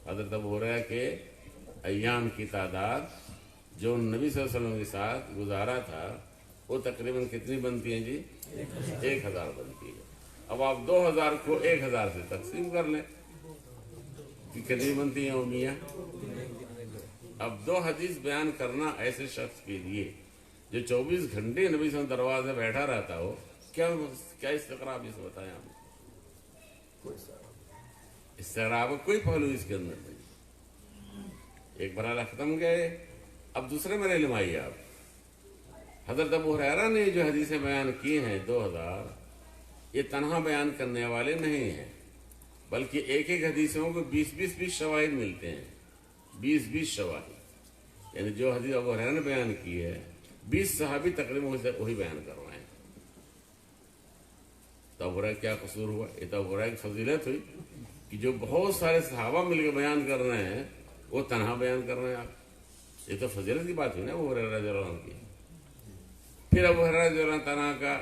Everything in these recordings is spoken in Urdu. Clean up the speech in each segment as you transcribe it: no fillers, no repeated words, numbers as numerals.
حضرت ابو ہریرہ کے ایام کی تعداد جو نبی صلی اللہ علیہ وسلم کے ساتھ گزارا تھا وہ تقریباً کتنی بنتی ہیں جی؟ 1000 بنتی ہے۔ اب آپ 2000 کو 1000 سے تقسیم کر لیں کہ کتنی بنتی ہیں امیہ۔ اب 2 حدیث بیان کرنا ایسے شخص کے لیے جو 24 گھنٹے نبی صلی اللہ علیہ وسلم دروازے بیٹھا رہتا ہو، کیا استقراب اس بتائیں آپ؟ استقراب کوئی پہلو اس کے اندر نہیں۔ ایک مرحلہ ختم گئے، اب دوسرے مرحلے میں آئیے آپ۔ حضرت ابو ہریرہ نے جو حدیثیں بیان کی ہیں 2000، یہ تنہا بیان کرنے والے نہیں ہیں، بلکہ ایک ایک حدیثوں کو 20 شواہد ملتے ہیں، 20 شواہد، یعنی جو حدیث ابو ہریرہ نے بیان کی ہے 20 صحابی تقریباً وہی بیان کر رہے ہیں۔ تو ابو ہریرہ کیا قصور ہوا؟ یہ تو ابو ہریرہ کی فضیلت ہوئی کہ جو بہت سارے صحابہ مل کے بیان کر رہے ہیں وہ تنہا بیان کر رہے ہیں آپ، یہ تو فضیلت کی بات ہوئی نا ابو ہریرہ رضی اللہ عنہ کی۔ پھر ابو ہریرہ رضی اللہ تعالیٰ کا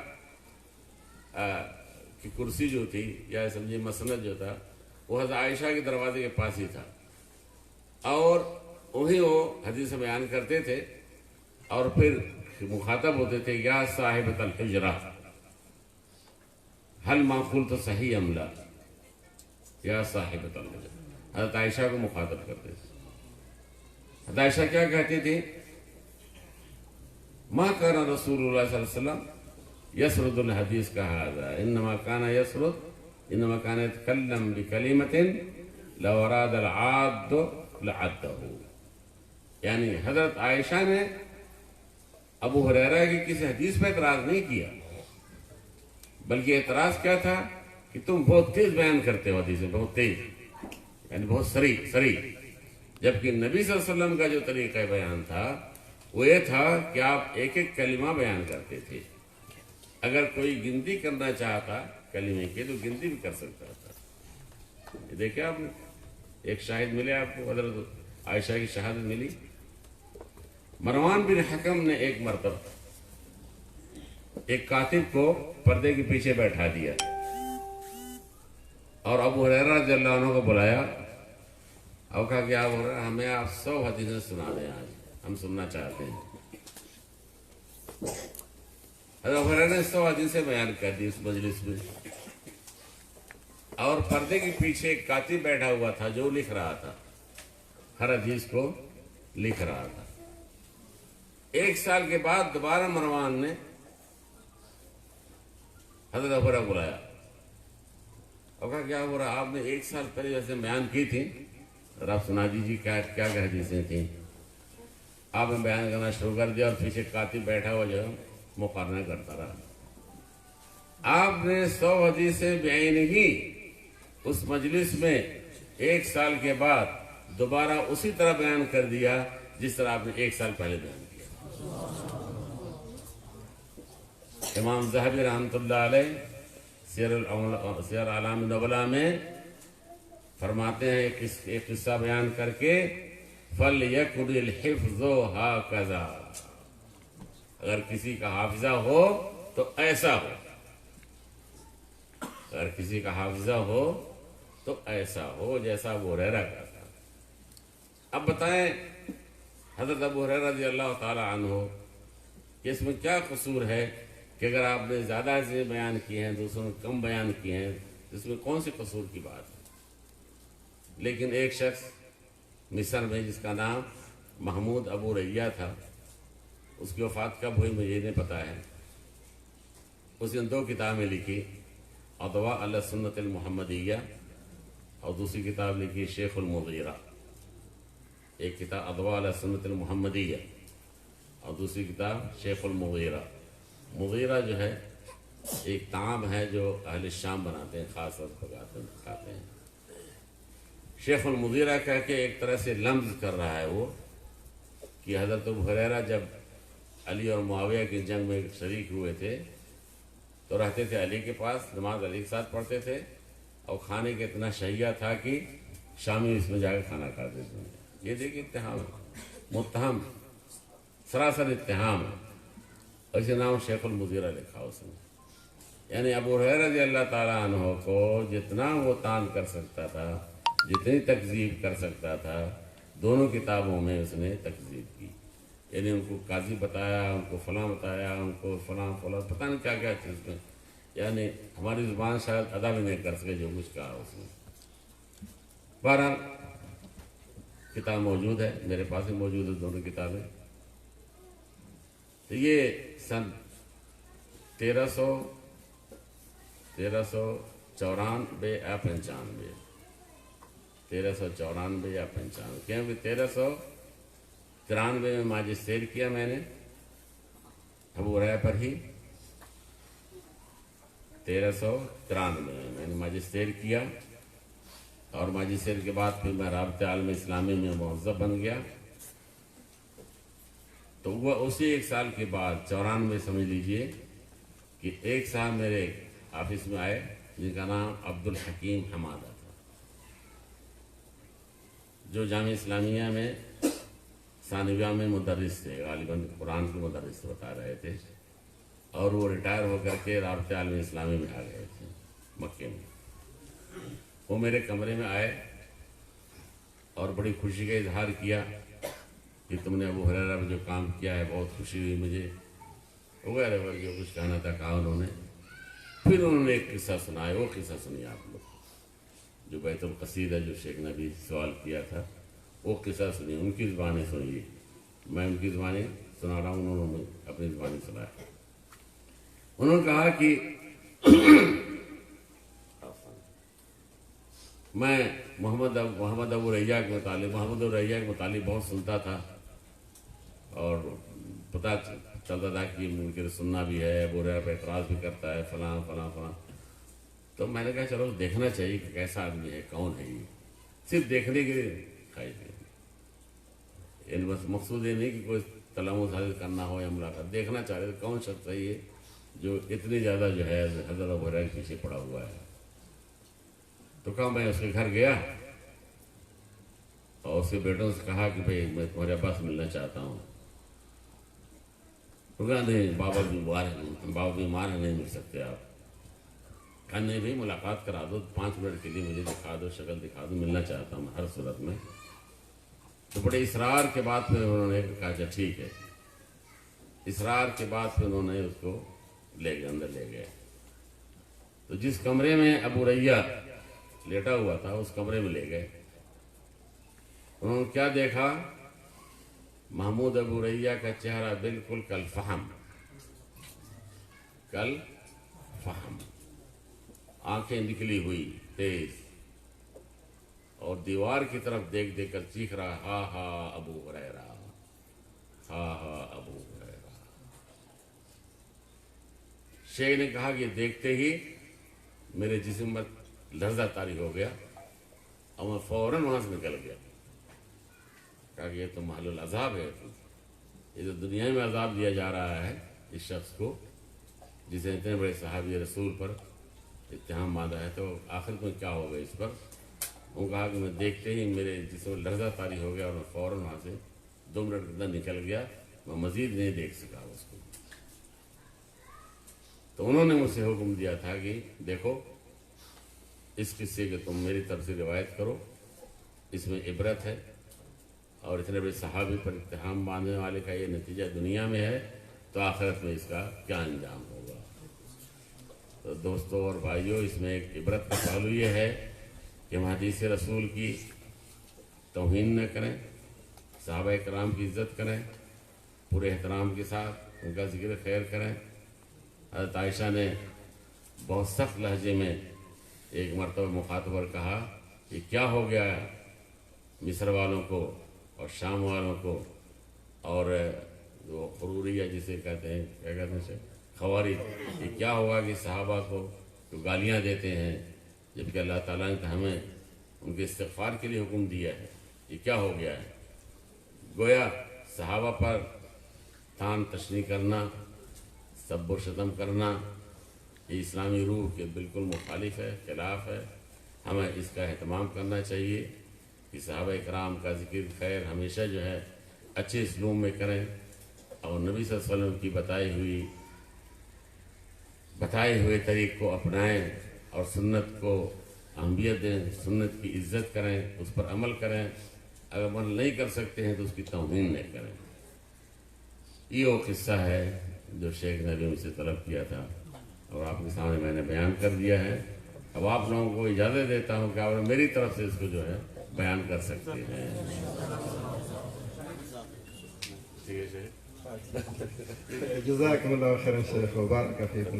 کی کرسی جو تھی یا سمجھے مسند جو تھا وہ حضرت عائشہ کے دروازے کے پاس ہی تھا، اور وہی وہ حدیث بیان کرتے تھے، اور پھر مخاطب ہوتے تھے یا صاحبۃ الحجرہ حل ما قلت صحیح ام لا، یا صاحبۃ الحجرہ، حضرت عائشہ کو مخاطب کرتے تھے۔ حضرت عائشہ کیا کہتی تھی؟ ما کان رسول اللہ صلی اللہ علیہ وسلم یسرد الحدیث کا هذا انما کان یسرد انما کان یتکلم بکلمۃ لو اراد العاد لعده، یعنی حضرت عائشہ نے ابو ہریرہ کی کسی حدیث پہ اعتراض نہیں کیا، بلکہ اعتراض کیا تھا کہ تم بہت تیز بیان کرتے ہو حدیثیں، بہت تیز، یعنی بہت سریع، جبکہ نبی صلی اللہ علیہ وسلم کا جو طریقہ بیان تھا وہ یہ تھا کہ آپ ایک ایک کلمہ بیان کرتے تھے، اگر کوئی گنتی کرنا چاہتا کلمے کی تو گنتی بھی کر سکتا تھا۔ یہ دیکھیں آپ نے ایک شاہد ملے آپ کو، حضرت عائشہ کی شہادت ملی۔ مروان بن حکم نے ایک مرتبہ ایک کاتب کو پردے کے پیچھے بیٹھا دیا اور ابو ہریرہ رضی اللہ عنہ کو بلایا اور کہا کہ ابو ہریرہ ہمیں آپ 100 حدیثیں سنا دیں، آج ہم سننا چاہتے ہیں۔ حضرت ابو ہریرہ نے 100 حدیثیں بیان کر دی اس مجلس میں، اور پردے کے پیچھے ایک کاتب بیٹھا ہوا تھا جو لکھ رہا تھا، ہر حدیث کو لکھ رہا تھا۔ 1 سال کے بعد دوبارہ مروان نے حضرت ابو ہریرہ بلایا اور کہا کیا ہو رہا، آپ نے 1 سال پہلے جیسے بیان کی تھی اور آپ سنا دیجیے کیا حدیثیں تھیں۔ آپ نے بیان کرنا شروع کر دیا اور پیچھے کاتب بیٹھا ہوا جو مقارنہ کرتا رہا۔ آپ نے 100 حدیثیں بعین ہی اس مجلس میں 1 سال کے بعد دوبارہ اسی طرح بیان کر دیا جس طرح آپ نے 1 سال پہلے بیان کیا۔ امام ذہبی رحمۃ اللہ علیہ سیر اعلام نبلا میں فرماتے ہیں ایک قصہ بیان کر کے فَلْيَكُنِ الْحِفْظُ هَكَذَا، اگر کسی کا حافظہ ہو تو ایسا ہو، اگر کسی کا حافظہ ہو تو ایسا ہو جیسا ابو ہریرہ کا تھا۔ اب بتائیں حضرت ابو ہریرہ رضی اللہ تعالی عنہ کہ اس میں کیا قصور ہے کہ اگر آپ نے زیادہ سے بیان کیے ہیں دوسروں نے کم بیان کیے ہیں، اس میں کون سی قصور کی بات ہے؟ لیکن ایک شخص مصر میں جس کا نام محمود ابو ریہ تھا، اس کی وفات کب ہوئی مجھے نہیں پتا ہے، اس نے 2 کتابیں لکھی، اضواء علی السنۃ المحمدیہ، اور دوسری کتاب لکھی شیخ المغیرہ۔ ایک کتاب اضواء علی السنۃ المحمدیہ اور دوسری کتاب شیخ المغیرہ۔ مغیرہ جو ہے ایک طعام ہے جو اہل شام بناتے ہیں، خاص طور پکاتے ہیں کھاتے ہیں۔ شیخ المغیرہ کہہ کے ایک طرح سے لمز کر رہا ہے وہ کہ حضرت ابو ہریرہ جب علی اور معاویہ کی جنگ میں شریک ہوئے تھے تو رہتے تھے علی کے پاس، نماز علی کے ساتھ پڑھتے تھے، اور کھانے کا اتنا شہیہ تھا کہ شامی اس میں جا کے کھانا کھاتے تھے۔ یہ دیکھیں اتہام ہے، متہم، سراسر اتہام ہے، اور اسے نام شیخ المغیرہ لکھا اس نے۔ یعنی ابو ہریرہ رضی اللہ تعالیٰ عنہ کو جتنا وہ تان کر سکتا تھا جتنی تکذیب کر سکتا تھا دونوں کتابوں میں اس نے تکذیب کی. یعنی ان کو قاضی بتایا، ان کو فلاں بتایا، ان کو فلاں فلاں پتہ نہیں کیا کیا چیز میں، یعنی ہماری زبان شاید ادا بھی نہیں کر سکے جو کچھ کہا اس نے. بہرحال کتاب موجود ہے، میرے پاس ہی موجود ہے دونوں کتابیں. تو یہ سن 1394 یا 95، 1394 یا 95، کیونکہ 1393 میں ماجسٹیر کیا میں نے ابو ہریرہ پر ہی. 1393 میں میں نے ماجسٹیر کیا، اور ماجسٹیر کے بعد پھر میں رابطہ عالم اسلامی میں موظف بن گیا. تو وہ اسی ایک سال کے بعد 94 سمجھ لیجئے کہ ایک صاحب میرے آفس میں آئے جن کا نام عبدالحکیم حمادہ تھا، جو جامعہ اسلامیہ میں ثانویہ میں مدرس تھے، غالباً قرآن کے مدرس بتا رہے تھے، اور وہ ریٹائر ہو کر کے رابطہ عالم اسلامی میں آ گئے تھے مکے میں. وہ میرے کمرے میں آئے اور بڑی خوشی کا اظہار کیا کہ تم نے ابو ہریرہ پہ جو کام کیا ہے بہت خوشی ہوئی مجھے، وغیرہ وغیرہ جو کچھ کہنا تھا کہا انہوں نے. پھر انہوں نے ایک قصہ سنایا، وہ قصہ سنیے آپ لوگ، جو بیت القصیدہ جو شیخ نبی سوال کیا تھا وہ قصہ سنیے، ان کی زبانیں سنیے. میں ان کی زبانیں سنا رہا ہوں، انہوں نے اپنی زبانیں سنایا. انہوں نے کہا کہ میں محمد ابو ہریرہ کے متعلق بہت سنتا تھا، اور پتہ چلتا تھا کہ ممکن سننا بھی ہے، ابو ہریرہ پہ اعتراض بھی کرتا ہے، فلاں فلاں فلاں. تو میں نے کہا چلو دیکھنا چاہیے کہ کیسا آدمی ہے، کون ہے یہ، صرف دیکھنے کے لیے خواہش نہیں. یعنی بس مقصود یہ نہیں کہ کوئی تلمس حاصل کرنا ہو یا ملاقات، دیکھنا چاہ رہے کون شخص ہے یہ جو اتنی زیادہ جو ہے حضرت ابو ہریرہ کے پیچھے پڑا ہوا ہے. تو کہا میں اس کے گھر گیا اور اس کے بیٹوں سے کہا کہ بھئی میں تمہارے ابا سے ملنا چاہتا ہوں. تو کہا نہیں بابا بیمار ہیں، نہیں مل سکتے آپ. کہا نہیں بھائی ملاقات کرا دو، 5 منٹ کے لیے مجھے دکھا دو، شکل دکھا دو، ملنا چاہتا ہوں ہر صورت میں. تو بڑے اصرار کے بعد پھر انہوں نے کہا اچھا ٹھیک ہے. اصرار کے بعد پھر انہوں نے اس کو لے گئے، اندر لے گئے. تو جس کمرے میں ابو ہریرہ لیٹا ہوا تھا اس کمرے میں لے گئے. انہوں نے کیا دیکھا؟ محمود ابو ہریرہ کا چہرہ بالکل کل فہم، آنکھیں نکلی ہوئی تیز، اور دیوار کی طرف دیکھ دیکھ کر چیخ رہا ہا ہا ابو ہریرہ، ہا ہا ابو ہریرہ. شیخ نے کہا کہ دیکھتے ہی میرے جسم میں لرزہ طاری ہو گیا اور میں فوراً وہاں سے نکل گیا. کہا کہ یہ تو محل العذاب ہے، یہ تو دنیا میں عذاب دیا جا رہا ہے اس شخص کو جسے اتنے بڑے صحابی رسول پر اتہام باندھا ہے، تو آخر میں کیا ہوگا اس پر. وہ کہا کہ میں دیکھتے ہی میرے جسم میں لرزہ طاری ہو گیا اور میں فوراً وہاں سے 2 منٹ کے اندر نکل گیا، میں مزید نہیں دیکھ سکا اس کو. تو انہوں نے مجھ سے حکم دیا تھا کہ دیکھو اس قصے کے تم میری طرف سے روایت کرو، اس میں عبرت ہے، اور اتنے بڑے صحابی پر اتہام باندھنے والے کا یہ نتیجہ دنیا میں ہے تو آخرت میں اس کا کیا انجام ہوگا. تو دوستوں اور بھائیوں، اس میں ایک عبرت کا پہلو یہ ہے کہ ہم حدیث رسول کی توہین نہ کریں، صحابہ کرام کی عزت کریں، پورے احترام کے ساتھ ان کا ذکر خیر کریں. حضرت عائشہ نے بہت سخت لہجے میں ایک مرتبہ مخاطب پر کہا کہ کیا ہو گیا مصر والوں کو اور شام والوں کو، اور وہ خروریہ جسے کہتے ہیں، کیا کہتے ہیں، خوارج، یہ کیا ہوا کہ صحابہ کو جو گالیاں دیتے ہیں جبکہ اللہ تعالیٰ نے تو ہمیں ان کے استغفار کے لیے حکم دیا ہے، یہ کیا ہو گیا ہے. گویا صحابہ پر تان تشنیع کرنا، سب و شتم کرنا یہ اسلامی روح کے بالکل مخالف ہے، خلاف ہے. ہمیں اس کا اہتمام کرنا چاہیے کہ صحابہ کرام کا ذکر خیر ہمیشہ جو ہے اچھے اسلوب میں کریں، اور نبی صلی اللہ علیہ وسلم کی بتائے ہوئے طریق کو اپنائیں، اور سنت کو اہمیت دیں، سنت کی عزت کریں، اس پر عمل کریں، اگر عمل نہیں کر سکتے ہیں تو اس کی توہین نہیں کریں۔ یہ وہ قصہ ہے جو شیخ نے بھی مجھ سے طلب کیا تھا اور آپ کے سامنے میں نے بیان کر دیا ہے۔ اب آپ لوگوں کو اجازت دیتا ہوں کہ آپ میری طرف سے اس کو جو ہے بیان کر سکتے ہیں۔ ٹھیک ہے شیخ؟ جزاكم الله خيرا شيخ وبارك فيكم.